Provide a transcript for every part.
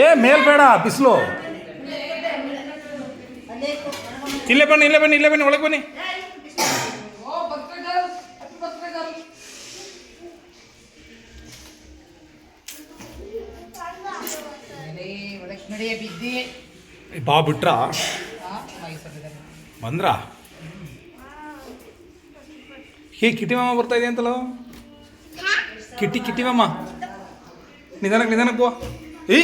ಏ ಮೇಲ್ ಬೇಡ, ಬಿಸಿಲು. ಇಲ್ಲೇ ಬನ್ನಿ, ಇಲ್ಲೇ ಬನ್ನಿ, ಇಲ್ಲೇ ಬನ್ನಿ, ಒಳಗೆ ಬನ್ನಿ. ಬಾ ಬಿಟ್ರ ಬಂದ್ರ. ಹೇ ಕಿಟಿ ಮಾಮ ಬರ್ತಾ ಇದೆ ಅಂತಲ್ಲ. ಕಿಟಿ ಮಾಮ ನಿಧಾನಕ್ಕೆ ಬೋ. ಏ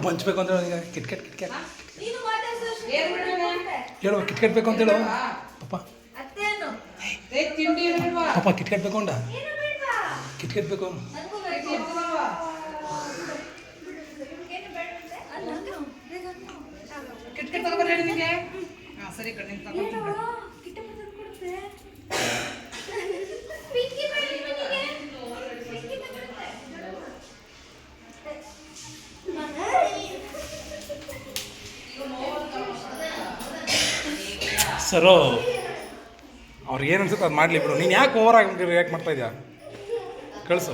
ಹಂಚ್ಬೇಕು ಅಂತ ಹೇಳೋ. ಕಿಟ್ಕೆಟ್ ಹೇಳು, ಕಿಟ್ಕೆಟ್ ಬೇಕು ಅಂತ ಹೇಳು. ಪಾಪ ಕಿಟ್ಕೆಟ್ ಬೇಕು ಅಂಡ, ಕಿಟ್ಕೆಟ್ ಬೇಕು. ಸರಿ ಕಣ್ಣು ಸರೋ ಅವ್ರಿಗೆ ಏನು ಅನ್ಸುತ್ತೆ ಅದು ಮಾಡಲಿ ಬಿಡು. ನೀನು ಯಾಕೆ ಓವರ್ ಆಗಿ ರಿಯಾಕ್ಟ್ ಮಾಡ್ತಾ ಇದೆಯಾ? ಕಳಿಸು.